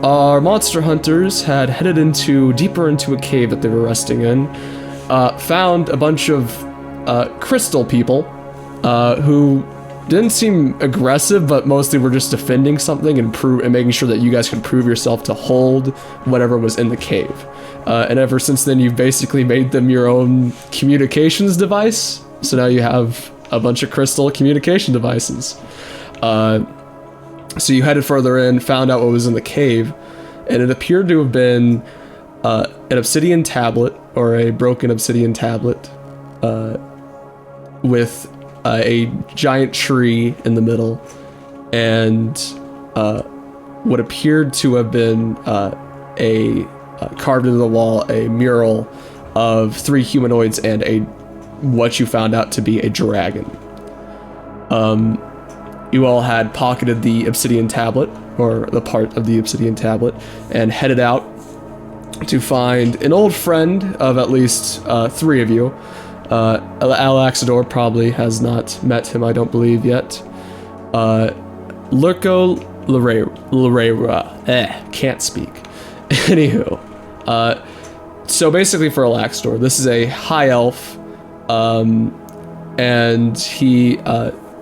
our monster hunters had headed deeper into a cave that they were resting in, found a bunch of crystal people who didn't seem aggressive, but mostly were just defending something and making sure that you guys could prove yourself to hold whatever was in the cave. And ever since then, you've basically made them your own communications device. So now you have a bunch of crystal communication devices. So you headed further in, found out what was in the cave, and it appeared to have been an obsidian tablet, or a broken obsidian tablet, with a giant tree in the middle, and what appeared to have been carved into the wall a mural of 3 humanoids and what you found out to be a dragon. You all had pocketed the obsidian tablet, or the part of the obsidian tablet, and headed out to find an old friend of at least 3 of you. Alaxador probably has not met him, I don't believe, yet. Lurko Lorera. Can't speak. Anywho. So basically for Alaxador, this is a high elf, and he,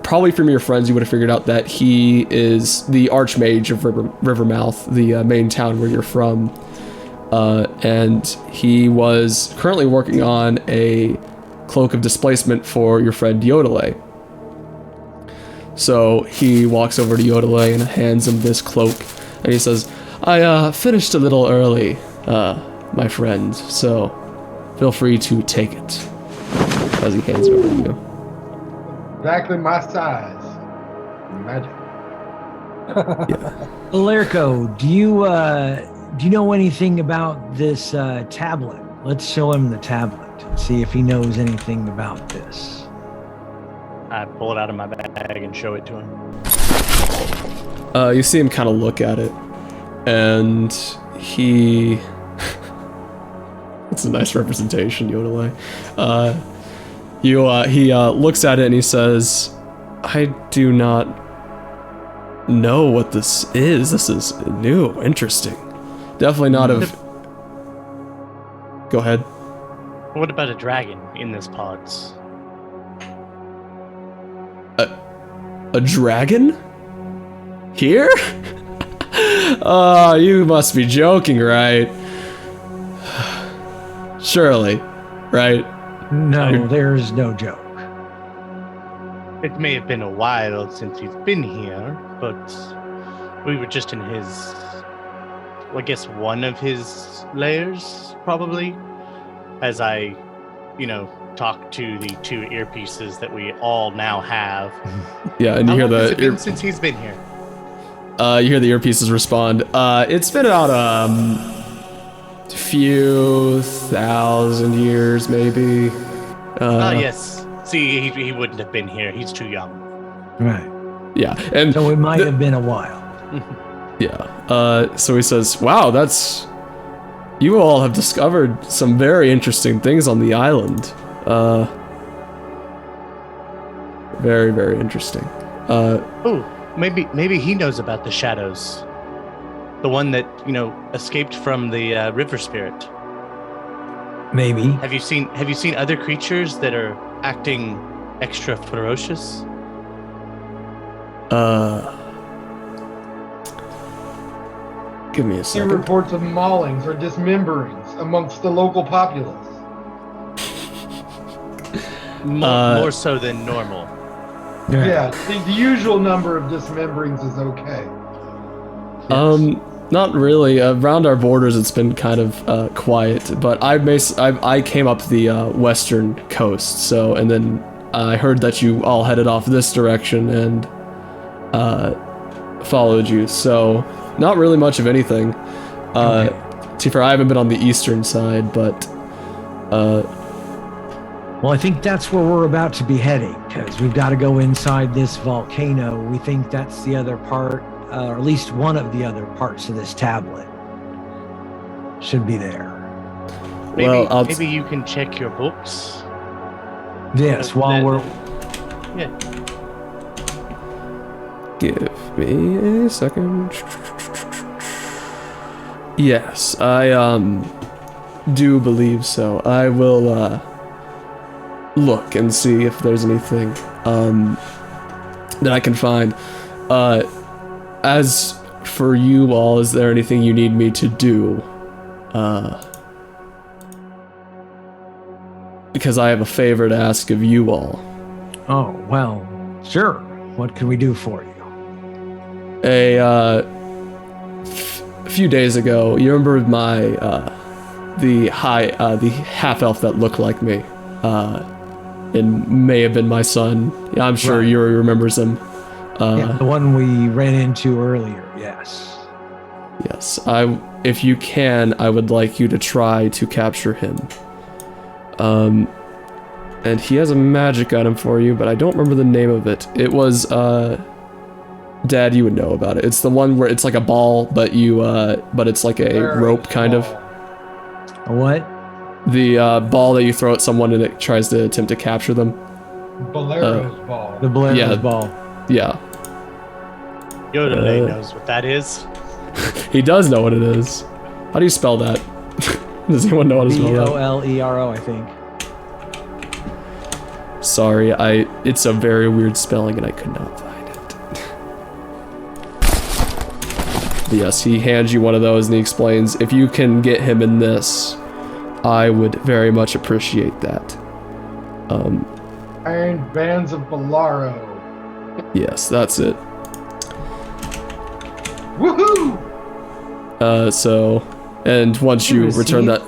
probably from your friends, you would have figured out that he is the Archmage of Rivermouth, the main town where you're from. And he was currently working on a cloak of displacement for your friend Yodele. So he walks over to Yodele and hands him this cloak, and he says, I finished a little early, my friend, so feel free to take it. As he hands it over to you. Exactly my size. Magic. Yeah. Lerco, do you know anything about this tablet? Let's show him the tablet and see if he knows anything about this. I pull it out of my bag and show it to him. You see him kind of look at it, and he... It's a nice representation, Yodele. He looks at it and he says, I do not know what this is. This is new, interesting. Definitely not of... Go ahead. What about a dragon in this pods? A dragon? Here? Oh, you must be joking, right? Surely, right? No, there's no joke. It may have been a while since he's been here, but we were just in his, I guess, one of his lairs, probably, as I, talk to the 2 earpieces that we all now have. Yeah, and you hear the... been since he's been here? You hear the earpieces respond. It's been about a few thousand years, maybe. Yes. See, he wouldn't have been here. He's too young. Right. Yeah, and so it might have been a while. Yeah. So he says, "Wow, you all have discovered some very interesting things on the island. Very, very interesting. Maybe he knows about the shadows. The one that, escaped from the river spirit. Maybe. Have you seen other creatures that are acting extra ferocious? Give me a second. He reports of maulings or dismemberings amongst the local populace. More so than normal. Yeah, the usual number of dismemberings is okay. Yes. Not really. Around our borders, it's been kind of quiet. But I came up the western coast, and then I heard that you all headed off this direction and followed you. So not really much of anything. I haven't been on the eastern side, but. Well, I think that's where we're about to be heading, because we've got to go inside this volcano. We think that's the other part. Or at least one of the other parts of this tablet should be there. Maybe you can check your books. Yes, while we're... Yeah. Give me a second. Yes, I do believe so. I will look and see if there's anything that I can find. As for you all, is there anything you need me to do? Because I have a favor to ask of you all. Oh, well, sure. What can we do for you? A few days ago, you remember the half elf that looked like me, and may have been my son. Yeah, I'm sure Right. Yuri remembers him. Yeah, the one we ran into earlier, yes. Yes, if you can, I would like you to try to capture him. And he has a magic item for you, but I don't remember the name of it. It was, Dad, you would know about it. It's the one where it's like a ball, but it's like a rope kind of. A what? The ball that you throw at someone and it tries to attempt to capture them. Bolero's ball. The Blair's Yeah. ball. Yeah, Yodelay knows what that is. he does know what it is. How do you spell that? Does anyone know how to spell that? Bolero, I think. Sorry, it's a very weird spelling and I could not find it. But yes, he hands you one of those and he explains, if you can get him in this, I would very much appreciate that. Iron Bands of Bolero. Yes, that's it. Woohoo! And once you return that,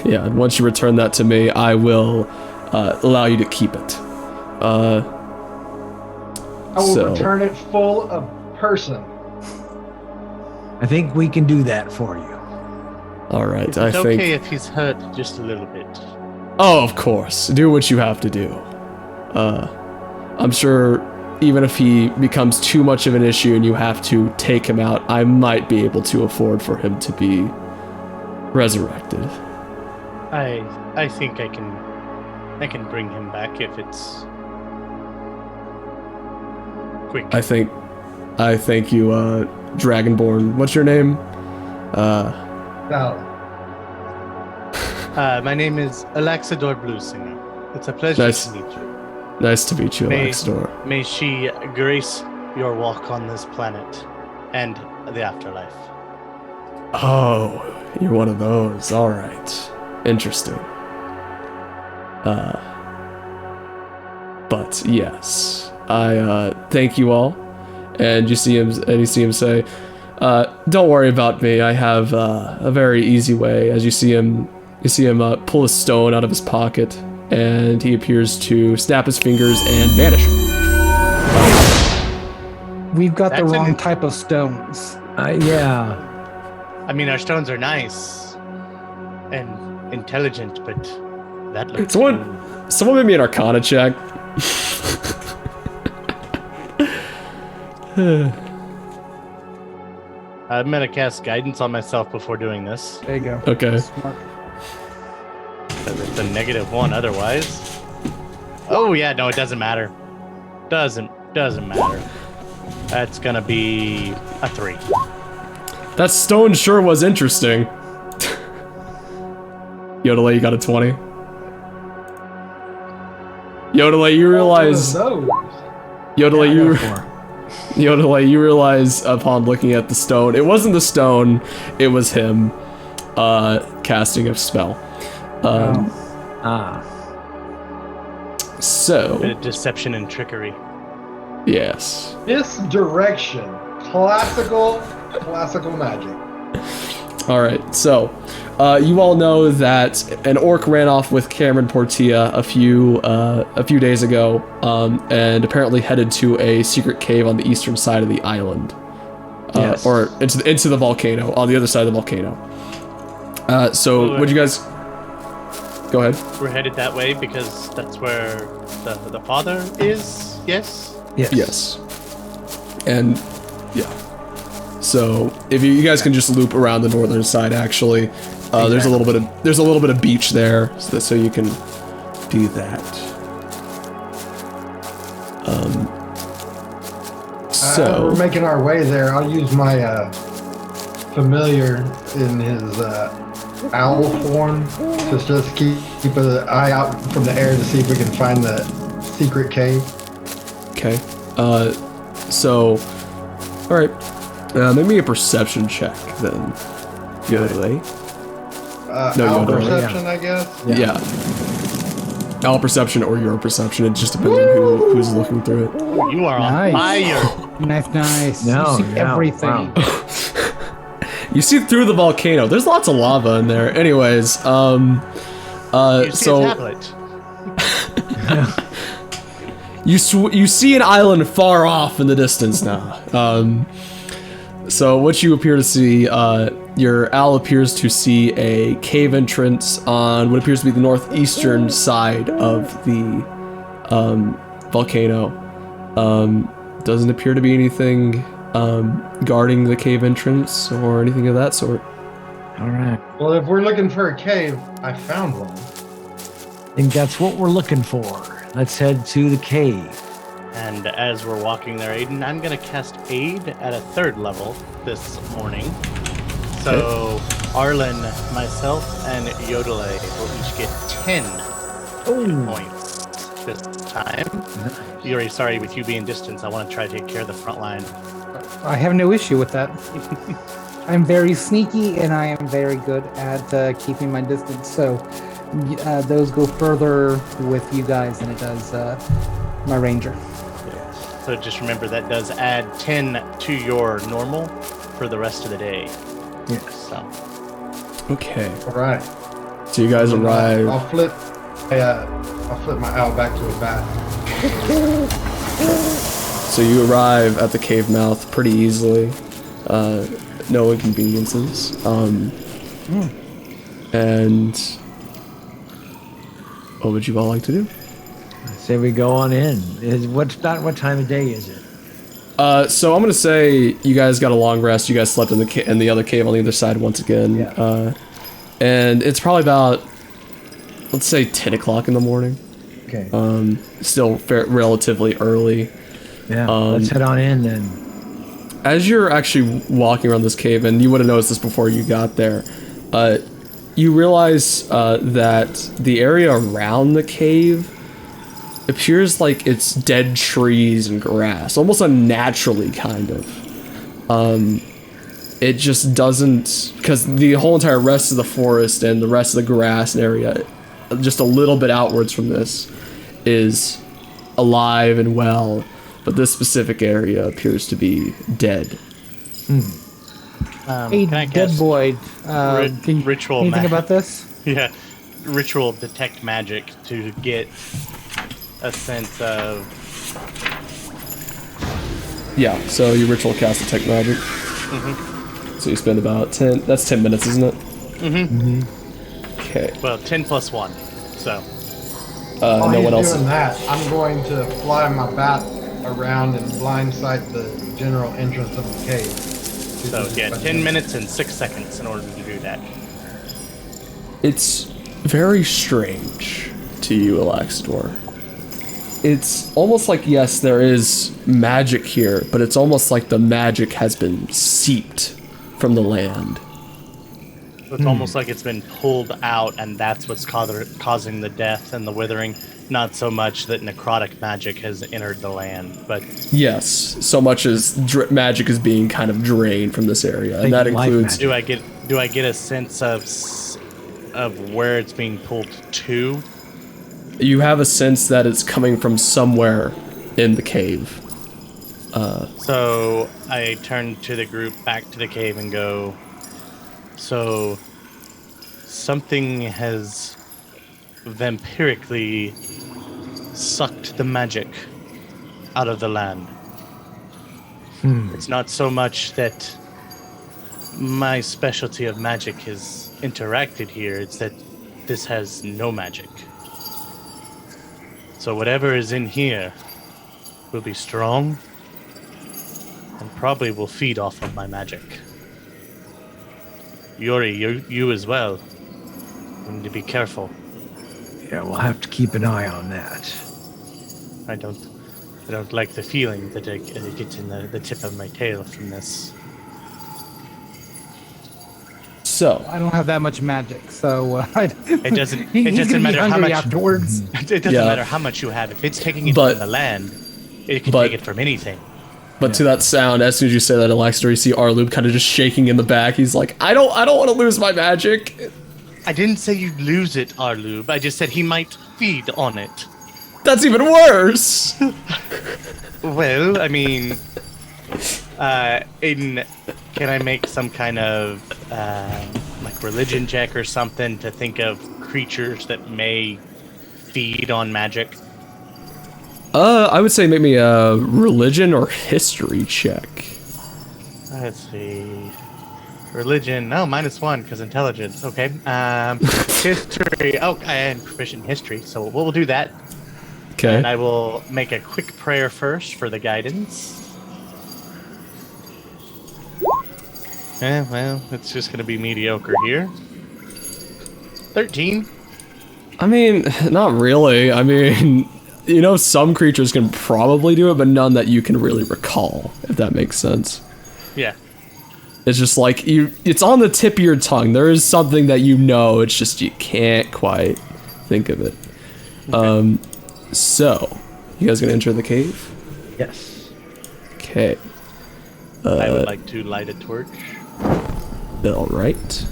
and once you return that to me, I will allow you to keep it. I will return it full of person. I think we can do that for you. All right, It's I think. okay if he's hurt just a little bit. Oh, of course. Do what you have to do. I'm sure even if he becomes too much of an issue and you have to take him out, I might be able to afford for him to be resurrected. I think I can bring him back if it's quick. I think you, Dragonborn. What's your name? Now, My name is Alexador Bluesinger. It's a pleasure Nice. to meet you. Nice to meet you, May- Alexador. May she grace your walk on this planet and the afterlife. Oh, you're one of those. All right. Interesting. But yes, I thank you all. And you see him say, "Don't worry about me. I have a very easy way." As you see him pull a stone out of his pocket, and he appears to snap his fingers and vanish. We've got the That's wrong an- type of stones. Yeah. I mean, our stones are nice and intelligent, but that looks Someone made me an Arcana check. I'm gonna cast guidance on myself before doing this. There you go. Okay. Smart. It's a -1 otherwise. Oh yeah, no, it doesn't matter. Doesn't matter. That's gonna be a 3. That stone sure was interesting. Yodelay, you got a 20. Yodelay, you realize. those. Yodelay, you realize upon looking at the stone, it wasn't the stone, it was him casting a spell. So, Bit of deception and trickery. yes. Misdirection. Classical magic. Alright, so, you all know that an orc ran off with Cameron Portilla a few days ago, and apparently headed to a secret cave on the eastern side of the island. Yes. Or into the volcano, on the other side of the volcano. So, would you guys... Go ahead. We're headed that way because that's where the father is. Yes. Yes. Yes. And yeah. So if you guys can just loop around the northern side, actually, there's a little bit of beach there, so you can do that. We're making our way there. I'll use my familiar in his owl form to just keep an eye out from the air to see if we can find the secret cave. Okay. So, all right. Make me a perception check then. Yodel. No, owl Yodel, perception, I guess. Yeah. Owl perception or your perception. It just depends on who's looking through it. You are on Nice. fire. Nice. No, You see no, everything. wow. You see through the volcano. There's lots of lava in there. Anyways, You see so a tablet. you see an island far off in the distance now. So what you appear to see, your owl appears to see a cave entrance on what appears to be the northeastern side of the volcano. Doesn't appear to be anything guarding the cave entrance or anything of that sort. All right. Well, if we're looking for a cave, I found one. I think that's what we're looking for. Let's head to the cave. And as we're walking there, Aiden, I'm going to cast Aid at a 3rd level this morning. So Arlen, myself, and Yodele will each get 10 points this time. Yuri, sorry, with you being distance, I want to try to take care of the front line. I have no issue with that. I'm very sneaky and I am very good at keeping my distance. So those go further with you guys than it does my ranger. So just remember that does add 10 to your normal for the rest of the day. Yes. So Okay. All right. So you guys arrive. I'll flip my owl back to a bat. So you arrive at the cave mouth pretty easily. No inconveniences. And what would you all like to do? Say we go on in. What time of day is it? So I'm gonna say you guys got a long rest. You guys slept in the other cave on the other side once again. Yeah. And it's probably about, let's say 10 o'clock in the morning. Okay. Still relatively early. Yeah. Let's head on in then. As you're actually walking around this cave, and you would have noticed this before you got there, you realize that the area around the cave appears like it's dead trees and grass, almost unnaturally, kind of. It just doesn't, because the whole entire rest of the forest and the rest of the grass and area, just a little bit outwards from this, is alive and well, but this specific area appears to be dead. Hey, can I dead cast boy. Can you ritual anything magic? about this? Yeah, ritual detect magic to get a sense of. Yeah, so you ritual cast detect magic. So you spend about 10, that's 10 minutes, isn't it? Okay. Well, 10 plus 1. So While No he's one else. doing that, I'm going to fly my bat around and blindsight the general entrance of the cave. So yeah, 10 minutes and 6 seconds in order to do that. It's very strange to you, Elaxdor. It's almost like, yes, there is magic here, but it's almost like the magic has been seeped from the land. So it's almost like it's been pulled out, and that's what's causing the death and the withering. Not so much that necrotic magic has entered the land, but Yes, so much as magic is being kind of drained from this area, and that Like includes. magic. do I get a sense of where it's being pulled to? You have a sense that it's coming from somewhere in the cave. So I turn to the group, back to the cave, and go, so something has vampirically sucked the magic out of the land. It's not so much that my specialty of magic has interacted here, it's that this has no magic. So whatever is in here will be strong and probably will feed off of my magic. Yuri, you as well. You need to be careful. Yeah, we'll have to keep an eye on that. I don't like the feeling that I get in the tip of my tail from this. So, I don't have that much magic, so It doesn't. he's It doesn't gonna be matter how hungry much. afterwards. It doesn't matter how much you have. If it's taking it But- from the land, it can but- take it from anything. but to that sound, as soon as you say that, Alexander, you see Arlube kind of just shaking in the back. He's like, I don't want to lose my magic. I didn't say you'd lose it, Arlube. I just said he might feed on it. That's even worse. Well, I mean, can I make some kind of like religion check or something to think of creatures that may feed on magic? I would say make me a religion or history check. Let's see. Religion, no, -1 because intelligence. Okay. History. Oh, I am proficient in history, so we'll do that. Okay. And I will make a quick prayer first for the guidance. Well, it's just gonna be mediocre here. 13. I mean, not really. I mean, some creatures can probably do it, but none that you can really recall, if that makes sense. Yeah. It's just like it's on the tip of your tongue. There is something that it's just you can't quite think of it. Okay. So, you guys gonna enter the cave? Yes. Okay. I would like to light a torch. All right.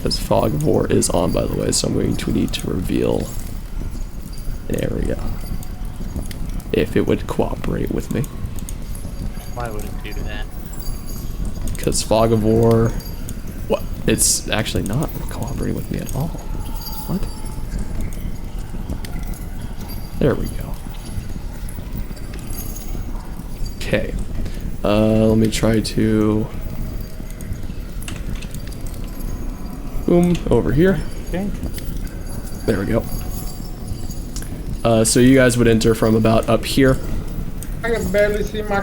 As Fog of War is on, by the way, so I'm going to need to reveal an area. If it would cooperate with me. Why would it do that? Because Fog of War... What? It's actually not cooperating with me at all. What? There we go. Okay. Let me try to... Boom, over here. Okay. There we go. So you guys would enter from about up here. I can barely see my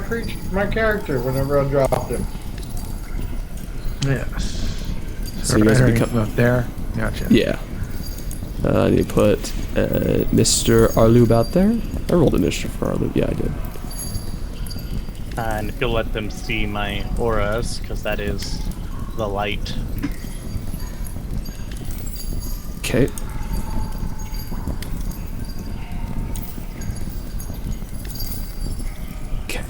character whenever I drop him. Yes. So you guys would become... up there. Gotcha. Yeah. I need to put Mr. Arlube out there. I rolled initiative for Arlube. Yeah, I did. And if you'll let them see my auras, because that is the light. Okay. Okay.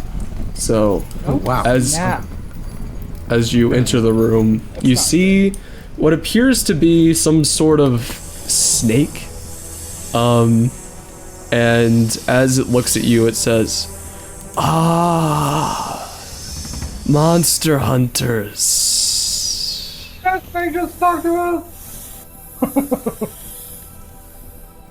So, Oh wow. as you enter the room, you not see what appears to be some sort of snake. And as it looks at you, it says, "Ah, monster hunters. That thing just talked to us.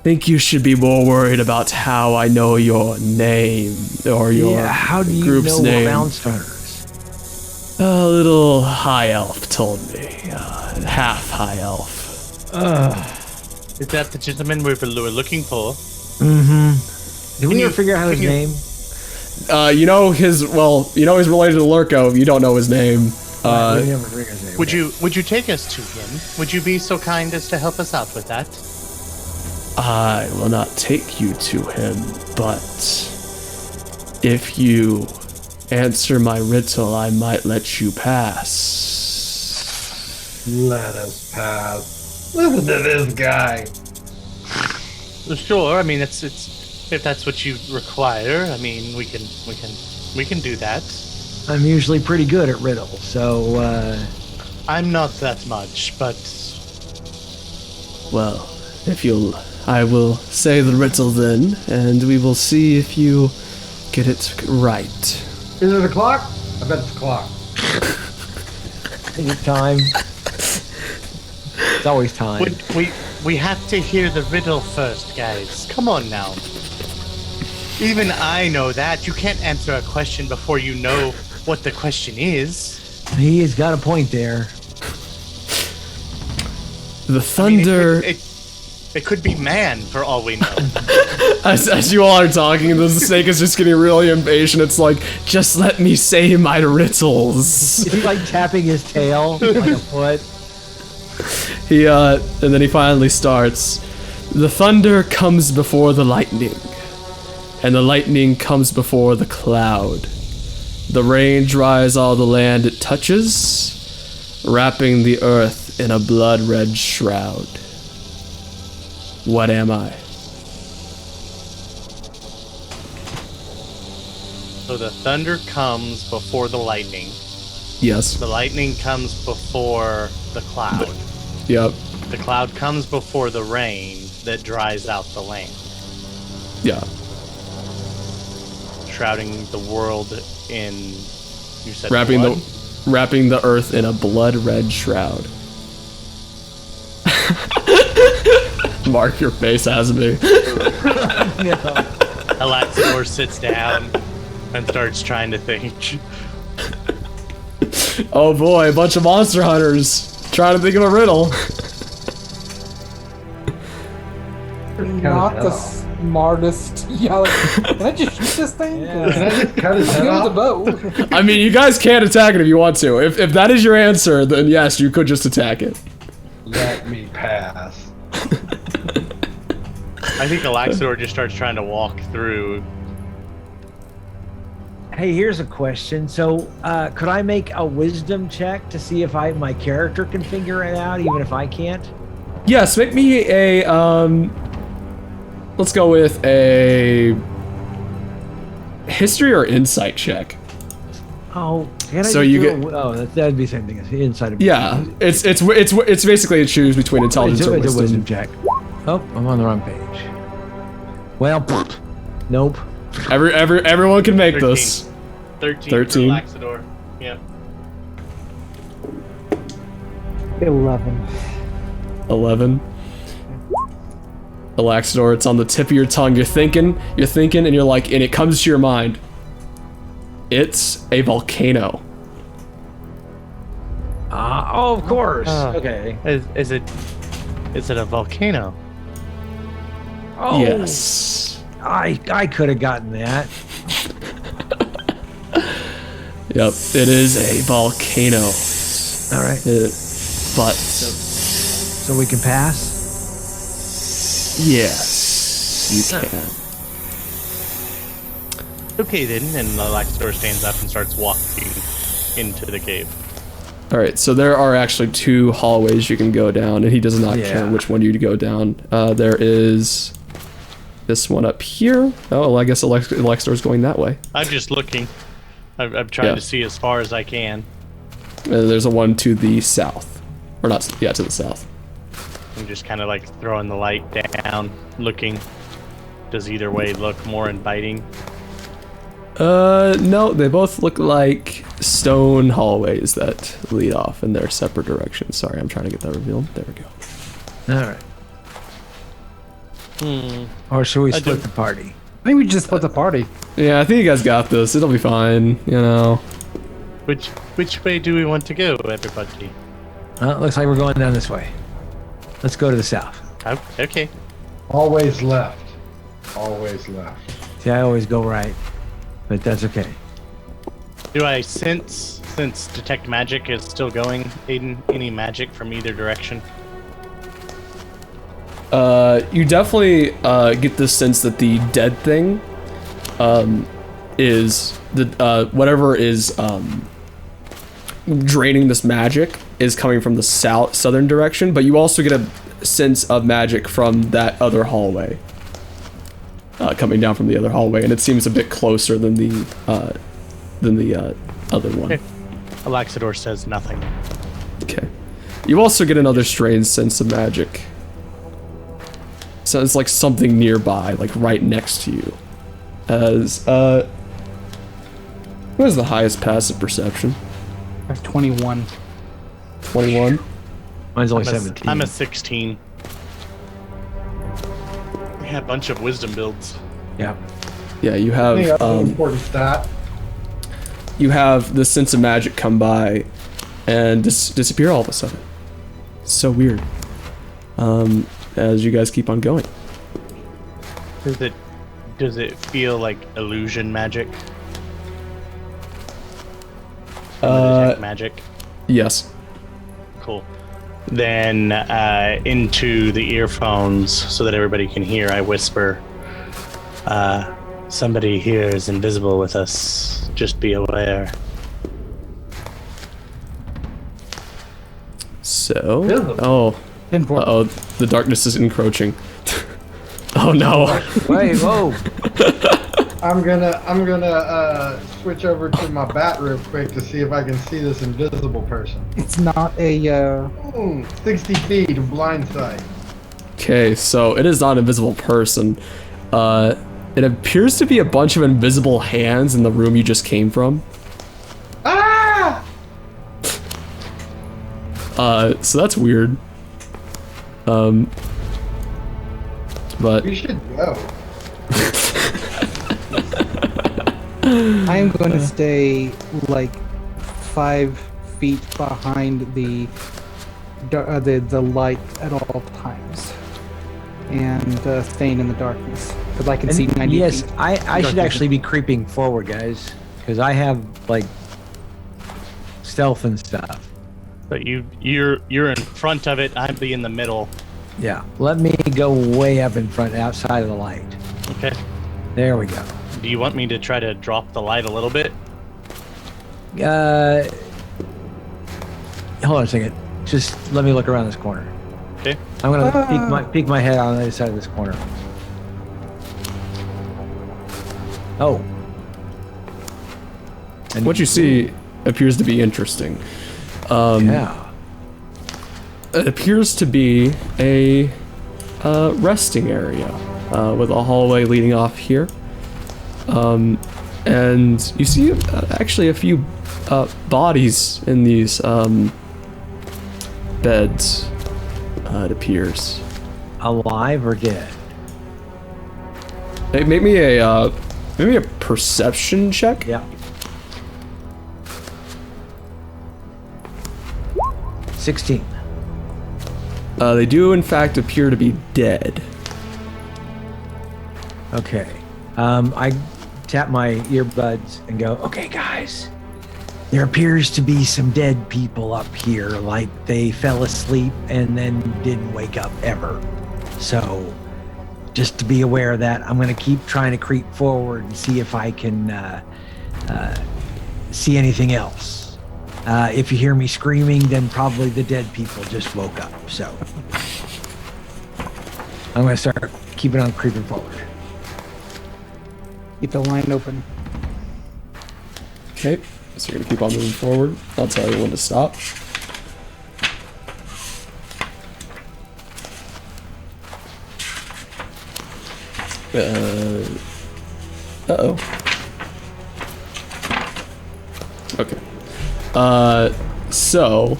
Think you should be more worried about how I know your name or your How do you group's know name." we're monster hunters? A little high elf told me. Half high elf. Is that the gentleman we were looking for? Mm-hmm. Did we Can ever you- figure out his can you- name? He's related to Lurko. You don't know his name. We never figured his name. Would you take us to him? Would you be so kind as to help us out with that? I will not take you to him, but if you answer my riddle, I might let you pass. Let us pass. Listen to this guy. Sure. I mean, it's if that's what you require. I mean, we can do that. I'm usually pretty good at riddles, so I'm not that much, but Well, I will say the riddle then, and we will see if you get it right. Is it a clock? I bet it's a clock. take time. It's always time. we have to hear the riddle first, guys. Come on now. Even I know that. You can't answer a question before you know what the question is. He has got a point there. The I mean, thunder... it could be man, for all we know. As you all are talking, the snake is just getting really impatient. It's like, just let me say my riddles. Is he like tapping his tail like a foot? And then he finally starts. The thunder comes before the lightning, and the lightning comes before the cloud. The rain dries all the land it touches, wrapping the earth in a blood-red shroud. What am I? So the thunder comes before the lightning. Yes. The lightning comes before the cloud. Yep. The cloud comes before the rain that dries out the land, Yeah. shrouding the world in, you said, Wrapping blood? wrapping the earth in a blood-red shroud. Mark, your face has me. Alaxor sits down and starts trying to think. Oh boy, a bunch of monster hunters trying to think of a riddle. You're not the smartest. Yeah, like, can I just shoot this thing? Can I just cut his head Give the off? bow. I mean, you guys can attack it if you want to. If that is your answer, then yes, you could just attack it. Let me pass. I think Alaxor just starts trying to walk through. Hey, here's a question. So, could I make a wisdom check to see if my character can figure it out, even if I can't? Yes, make me a let's go with a history or insight check. Oh, can I So just you do get- that'd be the same thing as inside of Yeah, it's basically a choose between intelligence It's or a wisdom wisdom. check. Oh, I'm on the wrong page. Well, nope. Everyone can make this. 13 13. for Alaxor. Yep. 11. 11. Alaxor, it's on the tip of your tongue. You're thinking, and you're like, and it comes to your mind. It's a volcano. Oh, of course. Okay. Is it a volcano? Oh, Yes. I could have gotten that. Yep, it is a volcano. All right. But So we can pass. yes, you can. Okay then, and Alaxor stands up and starts walking into the cave. All right, so there are actually 2 hallways you can go down, and he does not care Yeah. which one you go down. There is this one up here. Oh, well, I guess Alextor's going that way. I'm just looking. I'm trying Yeah. to see as far as I can. There's a one to the south, or not? Yeah, to the south. I'm just kind of like throwing the light down, looking. Does either way look more inviting? No, they both look like stone hallways that lead off in their separate directions. Sorry, I'm trying to get that revealed. There we go. All right. Or should we I split do- the party? I think we just split the party. Yeah, I think you guys got this. It'll be fine, you know. Which way do we want to go, everybody? Looks like we're going down this way. Let's go to the south. Oh, okay. Always left. Always left. See, I always go right, but that's okay. Do I sense, since detect magic is still going, Aiden, any magic from either direction? You definitely get the sense that the dead thing is the whatever is draining this magic is coming from the southern direction, but you also get a sense of magic from that other hallway coming down from the other hallway, and it seems a bit closer than the other one. Okay. Alaxor says nothing. Okay. You also get another strange sense of magic. So it's like something nearby, like right next to you. As who has the highest passive perception? I have 21. 21. Mine's only I'm a- 17. I'm a 16. Yeah, a bunch of wisdom builds. Yeah. Yeah, you I have think that's an important stat. you have the sense of magic come by and disappear all of a sudden. It's so weird. As you guys keep on going. Does it feel like illusion magic? Detect magic. Yes. Cool. Then into the earphones, so that everybody can hear, I whisper, Somebody here is invisible with us. Just be aware. So, Visible. oh, Important. oh, the darkness is encroaching. Oh no! Wait, whoa. I'm gonna switch over to my bat real quick to see if I can see this invisible person. It's not a. 60 feet of blind sight. Okay, so it is not an invisible person. It appears to be a bunch of invisible hands in the room you just came from. Ah! So that's weird. But We should go. I'm going to stay like 5 feet behind the light at all times, and staying in the darkness because I can see 90 Yes, feet. I should actually be creeping forward, guys, because I have like stealth and stuff. But you're in front of it. I'd be in the middle. Yeah, let me go way up in front, outside of the light. Okay. There we go. Do you want me to try to drop the light a little bit? Hold on a second. Just let me look around this corner. Okay. I'm gonna peek my head on the other side of this corner. Oh. And what you see appears to be interesting. Yeah. It appears to be a resting area with a hallway leading off here. And you see actually a few bodies in these beds, it appears. Alive or dead? Hey, make me a perception check. Yeah. 16. They do in fact appear to be dead. Okay. I tap my earbuds and go, okay, guys. There appears to be some dead people up here, like they fell asleep and then didn't wake up ever. So, just to be aware of that, I'm going to keep trying to creep forward and see if I can see anything else. If you hear me screaming, then probably the dead people just woke up. So, I'm going to start keeping on creeping forward. Keep the line open. Okay, so you're gonna keep on moving forward. I'll tell you when to stop. Uh-oh. Okay. So,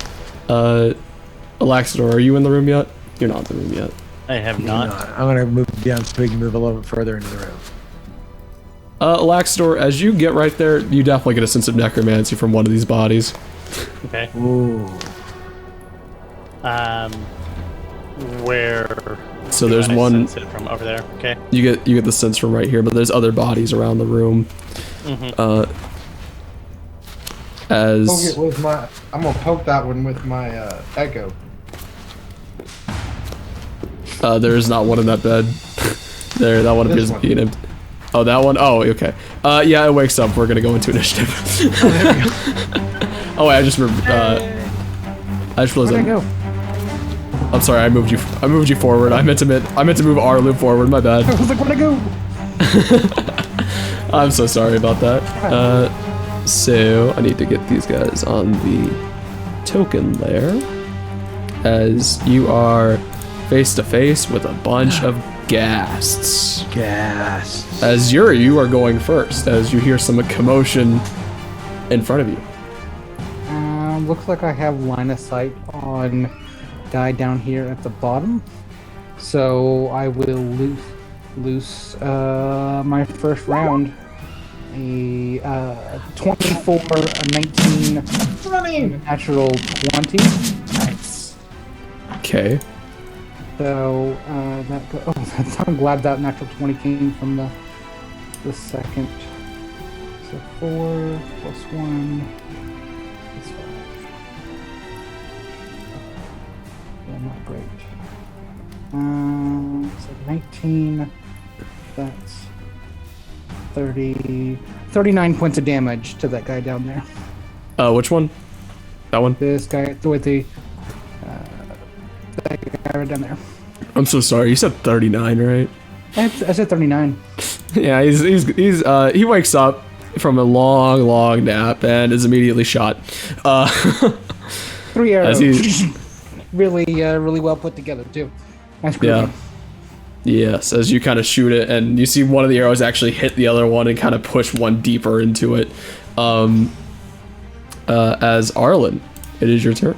Alaxador, are you in the room yet? You're not in the room yet. I have not. I'm going to move down so we can move a little bit further into the room. Alaxador, as you get right there, you definitely get a sense of necromancy from one of these bodies. Okay. Ooh. Where? So do there's I one. sense it from over there. Okay. You get the sense from right here, but there's other bodies around the room. Mm-hmm. As Poke it with my. I'm gonna poke that one with my echo. there is not one in that bed. There, that one appears This to one. be an empty. Oh, that one? Oh, okay. Yeah, it wakes up. We're gonna go into initiative. Oh, wait, I just realized. Where'd I go? I'm sorry, I moved you forward. I meant to move our loop forward. My bad. I was like, where'd I go? I'm so sorry about that. So I need to get these guys on the token layer, as you are face to face with a bunch of ghasts. Gas. As you are going first, as you hear some commotion in front of you. Looks like I have line of sight on guy down here at the bottom, so I will loose my first round. A 24, a 19, Running. natural 20. Nice. Okay. So I'm glad that natural 20 came from the second. So 4 plus 1 is 5. Yeah, not great. So 19. That's 39 points of damage to that guy down there. Which one? That one? This guy with that guy right down there. I'm so sorry. You said 39, right? I said 39. Yeah, he wakes up from a long nap and is immediately shot. 3 arrows. As really well put together too. Nice group. Yeah. Yes, as you kind of shoot it, and you see one of the arrows actually hit the other one and kind of push one deeper into it. As Arlen, it is your turn.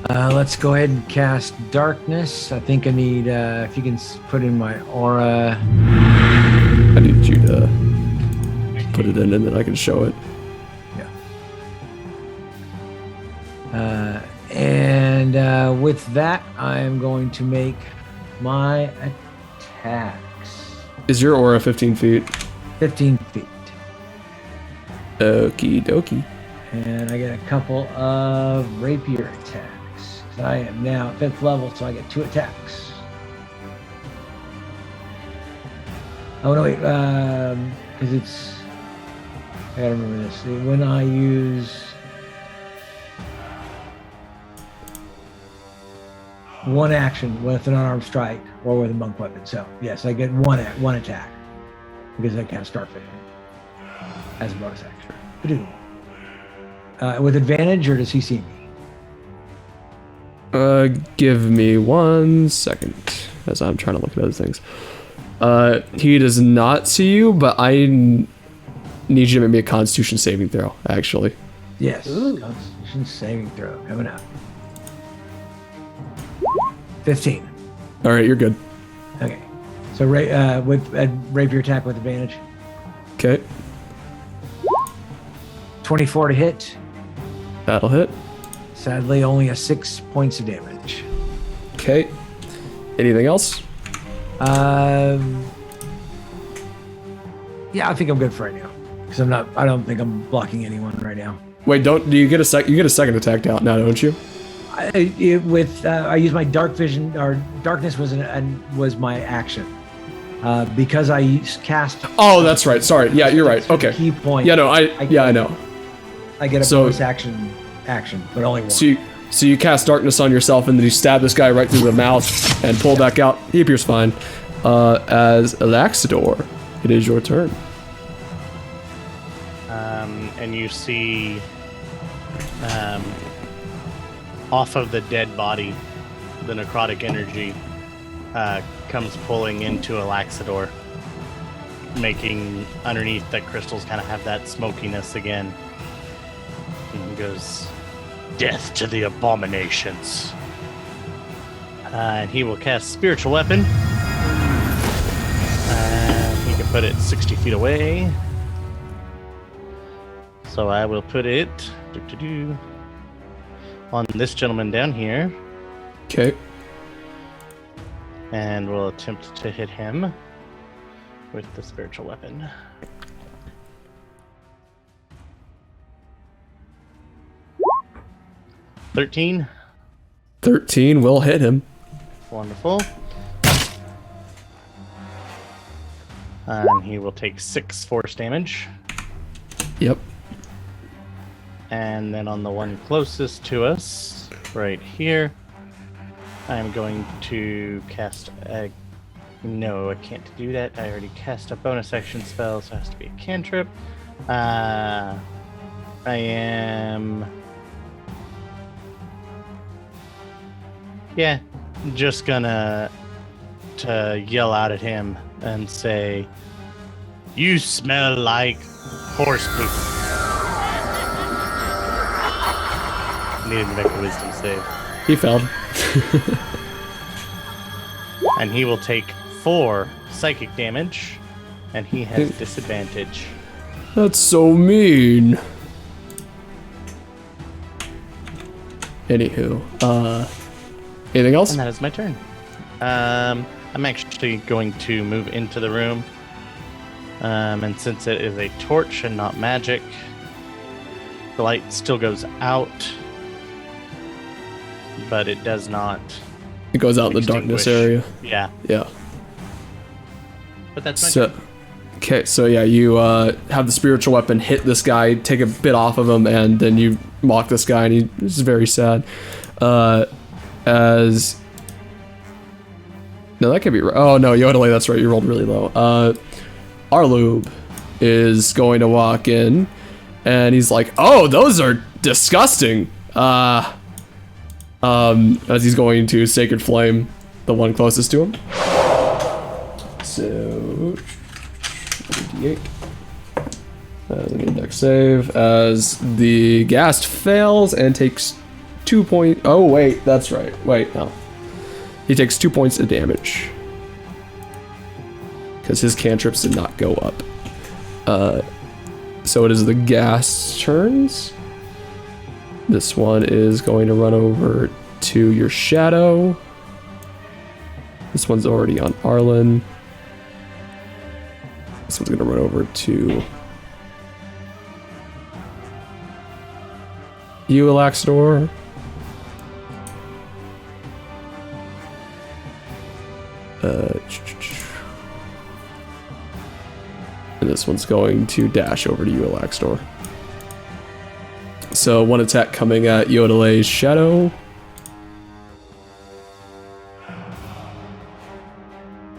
Let's go ahead and cast Darkness. I think I need, if you can put in my aura. I need you to put it in and then I can show it. Yeah. And with that, I'm going to make my attacks. Is your aura 15 feet? 15 feet. Okie dokie. And I get a couple of rapier attacks. I am now at 5th level, so I get 2 attacks. Oh, no, wait. Because it's... I gotta remember this. When I use... one action with an unarmed strike or with a monk weapon. So, yes, I get one attack. Because I can't start failing. As a bonus action. With advantage, or does he see me? Give me 1 second, as I'm trying to look at other things. He does not see you, but I need you to make me a Constitution saving throw, actually. Yes. Ooh. Constitution saving throw coming up. 15. All right, you're good. Okay. So with a rapier attack with advantage. Okay. 24 to hit. That'll hit. Sadly, only a 6 points of damage. Okay. Anything else? Yeah, I think I'm good for right now. Because I don't think I'm blocking anyone right now. Wait, do you get a you get a second attack down now, don't you? I use my dark vision, or darkness was my action. Because I cast. Oh, that's right. Sorry. Yeah, you're right. Okay. Key point. Yeah, no, I know. I get a bonus action, but only one. So you cast darkness on yourself, and then you stab this guy right through the mouth and pull back out. He appears fine. As Elaxador, it is your turn. And you see, off of the dead body, the necrotic energy comes pulling into Elaxador, making underneath that crystals kind of have that smokiness again. And he goes, "Death to the abominations." And he will cast Spiritual Weapon. He can put it 60 feet away. So I will put it on this gentleman down here. Okay. And we'll attempt to hit him with the Spiritual Weapon. $13. 13 will hit him. Wonderful. And he will take 6 force damage. Yep. And then on the one closest to us, right here, I'm going to cast a... No, I can't do that. I already cast a bonus action spell, so it has to be a cantrip. I am... Yeah, just gonna yell out at him and say, "You smell like horse poop." Needed to make a wisdom save. He failed. And he will take 4 psychic damage, and he has disadvantage. That's so mean. Anywho, anything else? And that is my turn. I'm actually going to move into the room. And since it is a torch and not magic, the light still goes out, but it does not. It goes out in the darkness area. Yeah. Yeah. But that's my turn. Okay, so yeah, you have the spiritual weapon hit this guy, take a bit off of him, and then you mock this guy, and he's very sad. As... No, that could be right. Oh, no, Yodelay, that's right, you rolled really low. Arlube is going to walk in, and he's like, oh, those are disgusting. As he's going to Sacred Flame, the one closest to him. So... D8. As an index save, as the ghast fails and takes 2 points. Oh, wait, that's right. Wait, no. He takes 2 points of damage. Because his cantrips did not go up. So it is the ghast's turns. This one is going to run over to your shadow. This one's already on Arlen. This one's gonna run over to you, Alaxdor. And this one's going to dash over to you, Alaxdor. So one attack coming at Yodelay's shadow.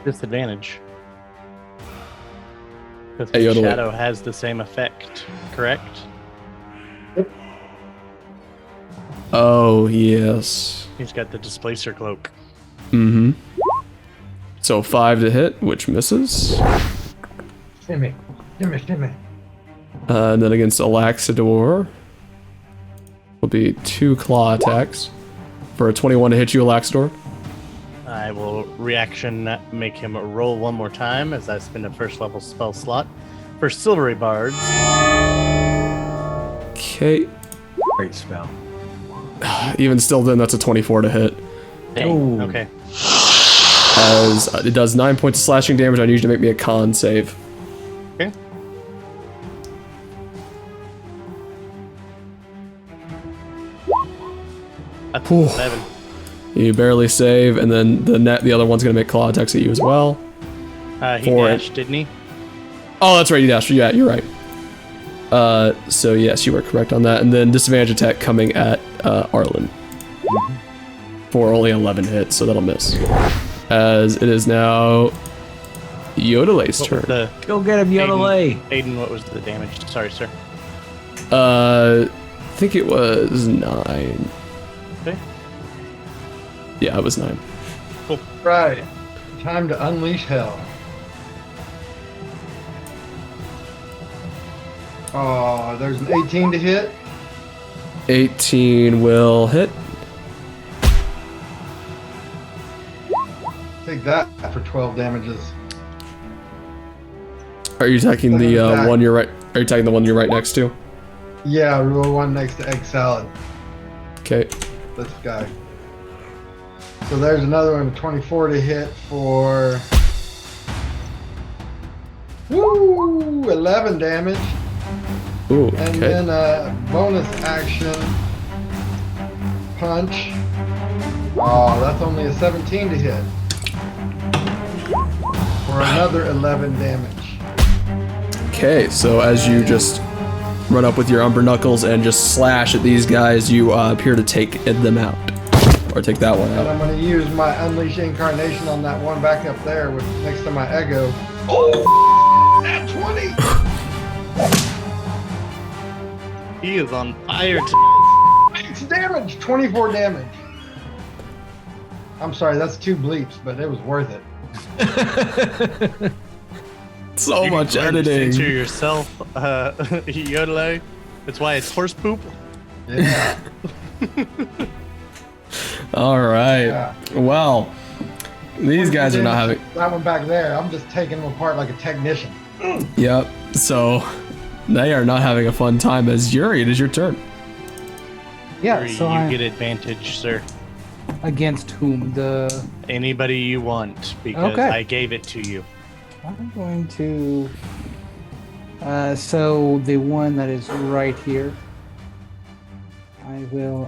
Disadvantage. Because Hey, the Yodelay. shadow has the same effect, correct? Oh, yes. He's got the displacer cloak. Mm-hmm. So 5 to hit, which misses. Shimmy. And then against Alaxador will be 2 claw attacks for a 21 to hit you, Alaxador. I will reaction make him roll one more time as I spend a first level spell slot for Silvery Bards. Okay. Great spell. Even still, then that's a 24 to hit. Dang. Ooh. Okay. As it does 9 points of slashing damage. I need you to make me a con save. Okay. That's Whew. 11. You barely save, and then the other one's gonna make claw attacks at you as well. He For it. dashed, didn't he? Oh, that's right, you dashed. Yeah, you're right. So yes, you were correct on that. And then disadvantage attack coming at Arlen. For only 11 hits, so that'll miss. As it is now Yodelay's What was turn. the Go get him, Yodelay. Aiden, what was the damage? Sorry, sir. I think it was 9. Okay. Yeah, it was 9. Right. Time to unleash hell. Oh, there's an 18 to hit. 18 will hit. Take that for 12 damages. Are you attacking the Attack. one you're right? Are you attacking the one you're right next to? Yeah, roll one next to egg salad. Okay. This guy. So there's another one, 24 to hit for... Woo! 11 damage. Ooh. And Okay. then a bonus action punch. Oh, that's only a 17 to hit. For another 11 damage. Okay. So as you just run up with your umber knuckles and just slash at these guys, you appear to take them out, or take that one And out. I'm going to use my Unleash Incarnation on that one back up there with next to my Ego. Oh! At 20! He is on fire tonight. It's damage! 24 damage. I'm sorry, that's 2 bleeps, but it was worth it. So You much learned to editing. censor yourself, Yodelay. That's why it's horse poop. Yeah. All right. Yeah. Well, these guys are not having. That one back there, I'm just taking them apart like a technician. Yep. So they are not having a fun time. As Yuri, it is your turn. Yeah, Or so you I get advantage, sir. against whom? Anybody you want, because Okay. I gave it to you. I'm going to. So the one that is right here. I will.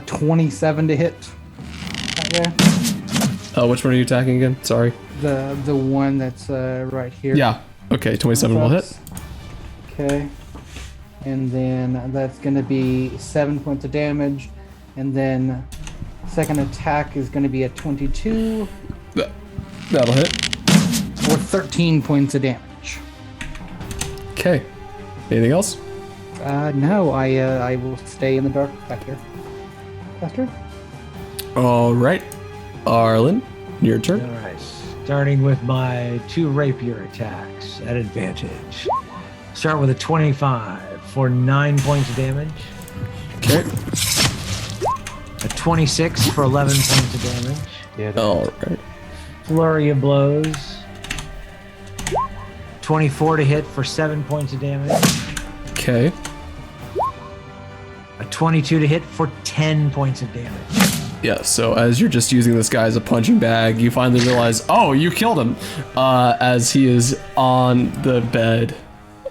27 to hit. Yeah. Which one are you attacking again? Sorry. The one that's right here. Yeah. Okay, 27 will hit. Okay. And then that's going to be 7 points of damage. And then second attack is going to be a 22 That'll hit. for 13 points of damage. Okay. Anything else? No, I will stay in the dark back here. Faster? All right. Arlen, your turn. All right. Starting with my 2 rapier attacks at advantage. Start with a 25 for 9 points of damage. Okay. A 26 for 11 points of damage. Yeah. All right. Flurry of blows. 24 to hit for 7 points of damage. Okay. A 22 to hit for 10 points of damage. Yeah, so as you're just using this guy as a punching bag, you finally realize, oh, you killed him, as he is on the bed,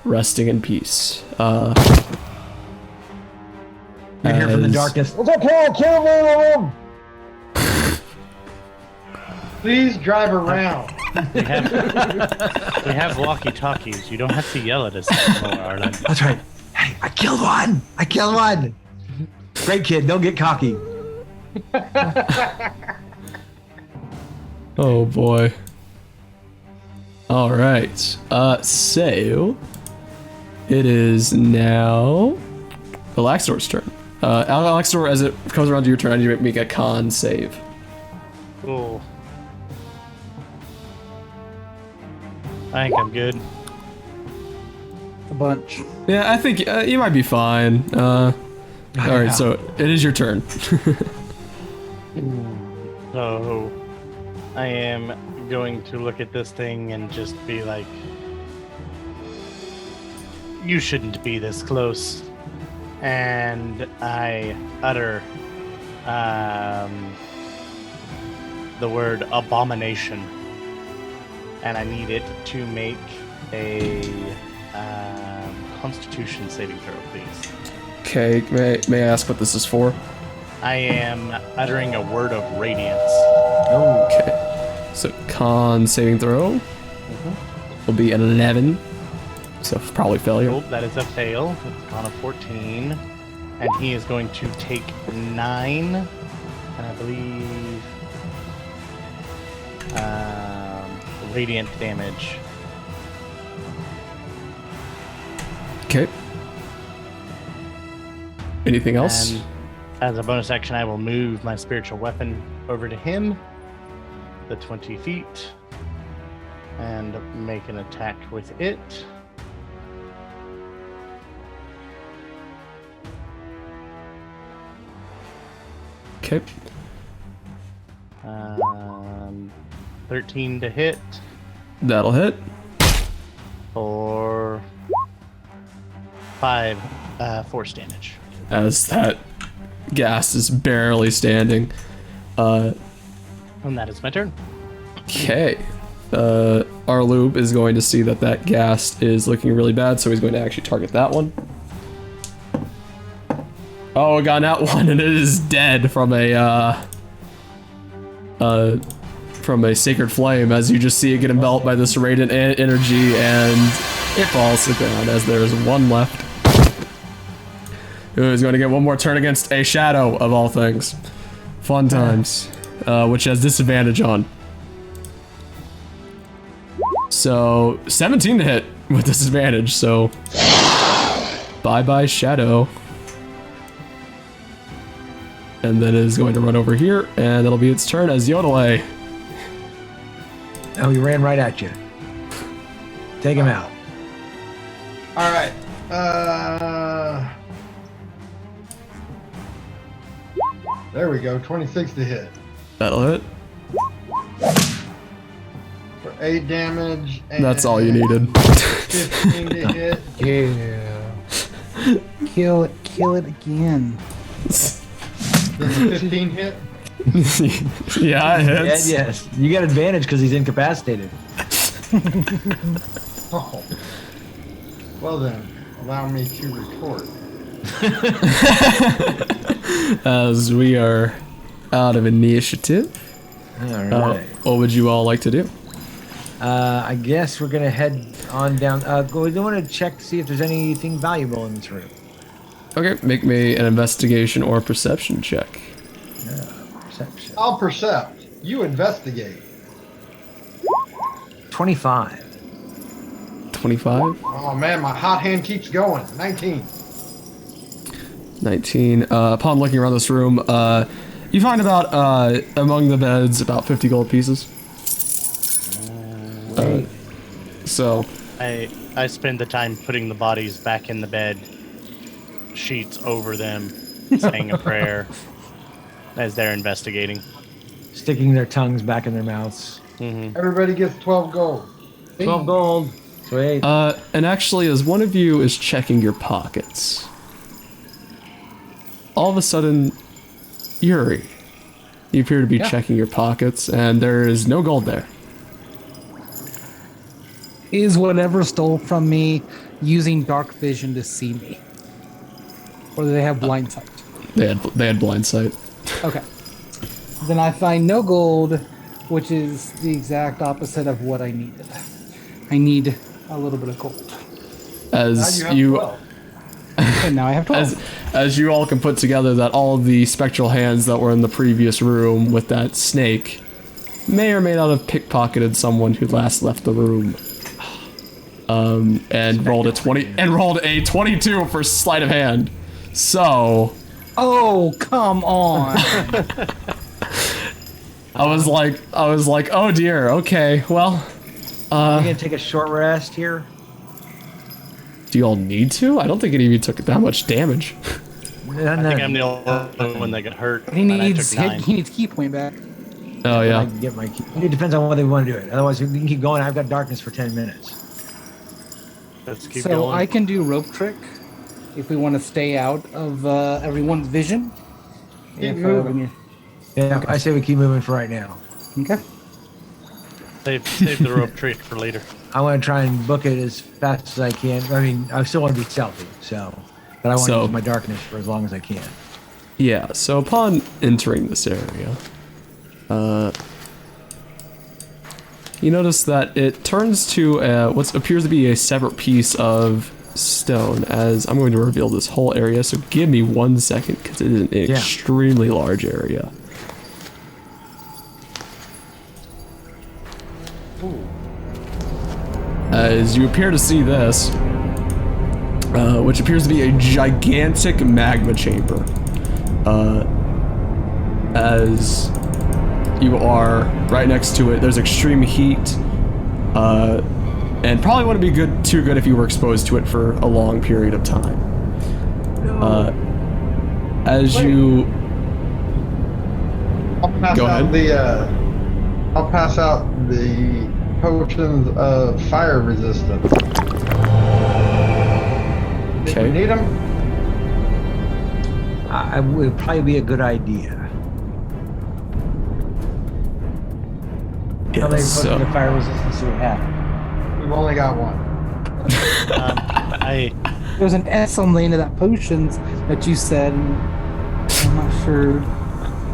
resting in peace. You hear from the as- darkness, "It's okay, kill me, Please drive around. We have walkie-talkies. You don't have to yell at us anymore, Arlen. That's right. Hey, I killed one! I killed one! Great kid, don't get cocky. Oh boy. All right. So it is now Alaxor's turn. Alaxor, as it comes around to your turn, I need to make a con save. Cool. I think I'm good. A bunch. Yeah, I think you might be fine. All right, so it is your turn. So I am going to look at this thing and just be like, you shouldn't be this close. And I utter the word abomination. And I need it to make a Constitution saving throw, please. Okay, may I ask what this is for? I am uttering a word of radiance. Okay. So con saving throw will be an 11. So probably failure. Oh, that is a fail. It's on a 14. And he is going to take 9. And I believe radiant damage. Okay. Anything else? And as a bonus action, I will move my spiritual weapon over to him, the 20 feet, and make an attack with it. Okay. 13 to hit That'll hit. for 5 force damage. As that ghast is barely standing. And that is my turn. Okay. Arlube is going to see that that ghast is looking really bad, so he's going to actually target that one. Oh, it got that one, and it is dead from a sacred flame, as you just see it get enveloped by this radiant energy, and it falls to the ground as there's one left. Who is going to get one more turn against a shadow, of all things. Fun times. Which has disadvantage on. So, 17 to hit with disadvantage, so... Bye-bye, shadow. And then it is going to run over here, and it'll be its turn as Yodele. Oh, he ran right at you. Take him out. All right. There we go. 26 to hit That'll hit. for 8 damage. And That's all you needed. 15 to hit. Yeah. Kill it again. Does a 15 hit? Yeah, it hits. Yes. You got advantage because he's incapacitated. Oh. Well then, allow me to retort. As we are out of initiative. All right. What would you all like to do? I guess we're gonna head on down. We want to check to see if there's anything valuable in this room. Okay, make me an investigation or perception check. Perception. I'll percept. You investigate. 25. 25? Oh man, my hot hand keeps going. 19. 19. Upon looking around this room, you find about, among the beds, about 50 gold pieces. So... I spend the time putting the bodies back in the bed, sheets over them, saying a prayer as they're investigating. Sticking their tongues back in their mouths. Everybody gets 12 gold. 12 gold. Sweet. And actually, as one of you is checking your pockets, all of a sudden, Yuri, you appear to be checking your pockets, and there is no gold there. Is whatever stole from me using dark vision to see me? Or do they have blind sight? They had blind sight. Okay. Then I find no gold, which is the exact opposite of what I needed. I need a little bit of gold. As Now you, have 12. And now I have 12. as you all can put together that all of the spectral hands that were in the previous room with that snake may or may not have pickpocketed someone who last left the room. And rolled a 22 for sleight of hand. So Oh, come on. I was like, oh dear, okay, well, We're gonna take a short rest here. do you all need to? I don't think any of you took that much damage. I think I'm the only one that got hurt. he and I needs took 9. he needs key point back. Oh I yeah. can get my key. It depends on whether we want to do it. Otherwise, we can keep going. I've got darkness for 10 minutes. Let's keep So going. I can do rope trick if we want to stay out of everyone's vision. Keep If, moving. Yeah, I say we keep moving for right now. Okay. Save the rope trick for later. I want to try and book it as fast as I can. I mean, I still want to be stealthy, but I want to So- use my darkness for as long as I can. Yeah, so upon entering this area, you notice that it turns to what appears to be a separate piece of stone, as I'm going to reveal this whole area, so give me 1 second, because it is an extremely large area. As you appear to see this, which appears to be a gigantic magma chamber. As you are right next to it, there's extreme heat, and probably wouldn't be too good if you were exposed to it for a long period of time. As you I'll pass out the potions of fire resistance. Okay. You need them? I would probably be a good idea. How many so- potions of fire resistance do we have? We've only got one. There's an S on the end of that potions that you said. And I'm not sure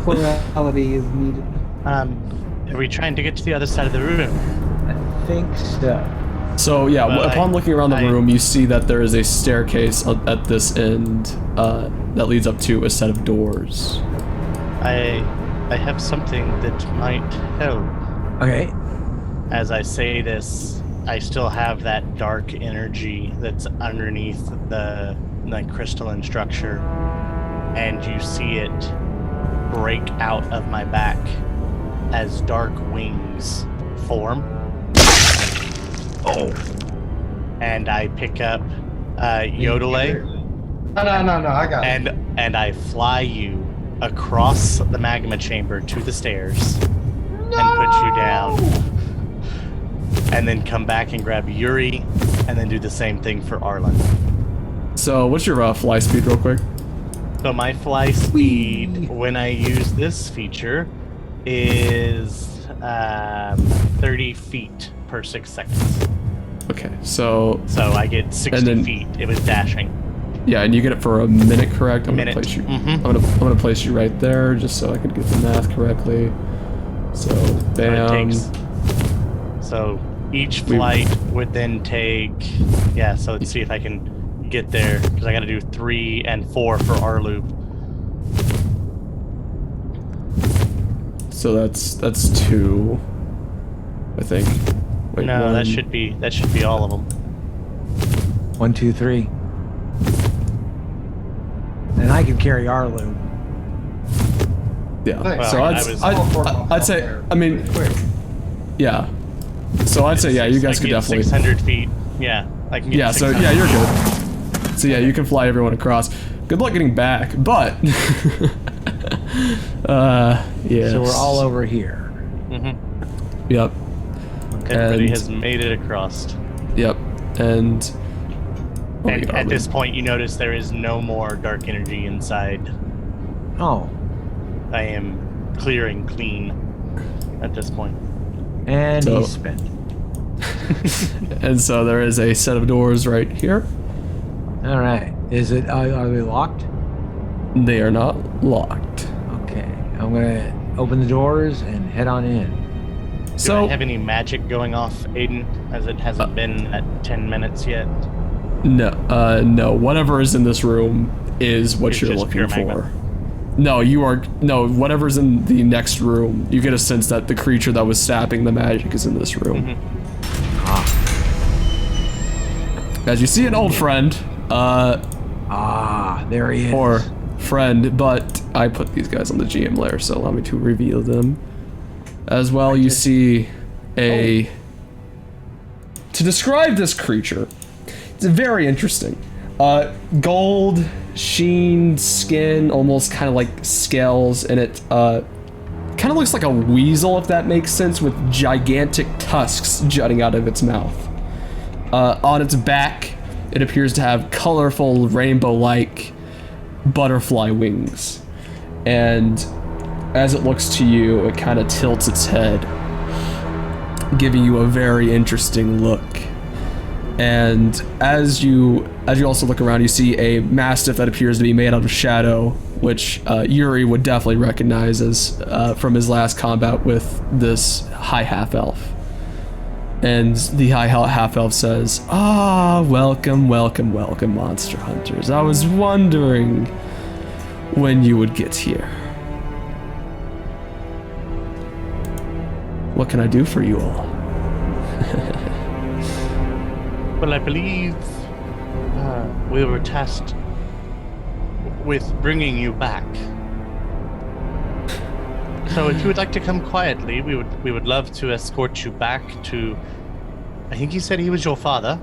plurality is needed. Are we trying to get to the other side of the room? I think so. So yeah, Well, upon looking around the room, you see that there is a staircase at this end that leads up to a set of doors. I have something that might help. Okay. As I say this, I still have that dark energy that's underneath the crystalline structure, and you see it break out of my back as dark wings form. Oh. And I pick up Yodelay, No, I got it. and I fly you across the magma chamber to the stairs and put you down. And then come back and grab Yuri, and then do the same thing for Arlen. So what's your fly speed, real quick? So my fly speed, when I use this feature, is 30 feet per 6 seconds. Okay, so So I get 60 And then- feet. It was dashing. Yeah, and you get it for a minute, correct? I'm Minute. gonna place you. Mhm. I'm gonna place you right there, just so I can get the math correctly. So, What it bam. takes. So each flight would then take. Yeah. So let's see if I can get there because I got to do 3 and 4 for our loop. So that's 2, I think. Wait, No, that 1. should be all of them. 1, 2, 3. And I can carry our loop. Yeah. Nice. So Well, I'd say, I mean, yeah. So I'd say, yeah, you guys I could get definitely. 600 feet. Yeah, I can get. Yeah. So 600. yeah, you're good. So yeah, you can fly everyone across. Good luck getting back, but. Yeah. So we're all over here. Mm-hmm. Yep. Everybody And- has made it across. Yep. And. Oh, And yeah, at this point, you notice there is no more dark energy inside. Oh, I am clearing clean at this point. and So- he's spent. And so there is a set of doors right here. All right. Is it? Are they locked? They are not locked. Okay. I'm gonna open the doors and head on in. Do So I have any magic going off, Aiden? As it hasn't been at 10 minutes yet. no. Whatever is in this room is what It's you're just looking pure magma. for. No, whatever's in the next room, you get a sense that the creature that was sapping the magic is in this room. Mm-hmm. As you see an old friend, There he is. or friend, but I put these guys on the GM layer, so allow me to reveal them. As well, you see a... To describe this creature, it's very interesting. Gold sheen skin, almost kind of like scales, and it kind of looks like a weasel, if that makes sense, with gigantic tusks jutting out of its mouth. On its back, it appears to have colorful rainbow-like butterfly wings. And as it looks to you, it kind of tilts its head, giving you a very interesting look. And as you also look around, you see a mastiff that appears to be made out of shadow, which Yuri would definitely recognize as from his last combat with this high half-elf. And the high half-elf says, welcome, monster hunters. I was wondering when you would get here. What can I do for you all? Well, I believe we were tasked with bringing you back. So if you would like to come quietly, we would love to escort you back to... I think he said he was your father.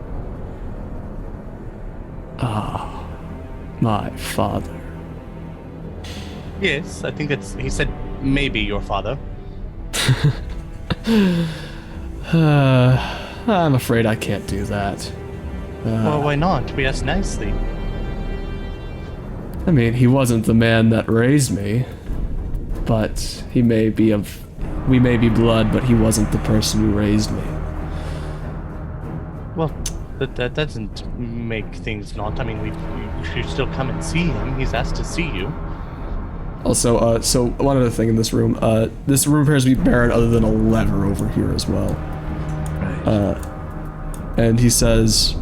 My father. Yes, I think he said maybe your father. I'm afraid I can't do that. Well, why not? We asked nicely. I mean, he wasn't the man that raised me, but we may be blood, but he wasn't the person who raised me. Well, that doesn't make things not. I mean, we should still come and see him. He's asked to see you. Also, so one other thing in this room appears to be barren other than a lever over here as well. Right. And he says,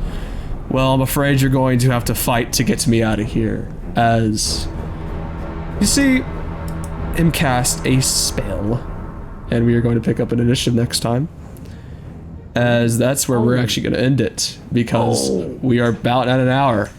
well, I'm afraid you're going to have to fight to get me out of here, as you see him cast a spell, and we are going to pick up an initiative next time, as that's where we're actually going to end it, because we are about at an hour.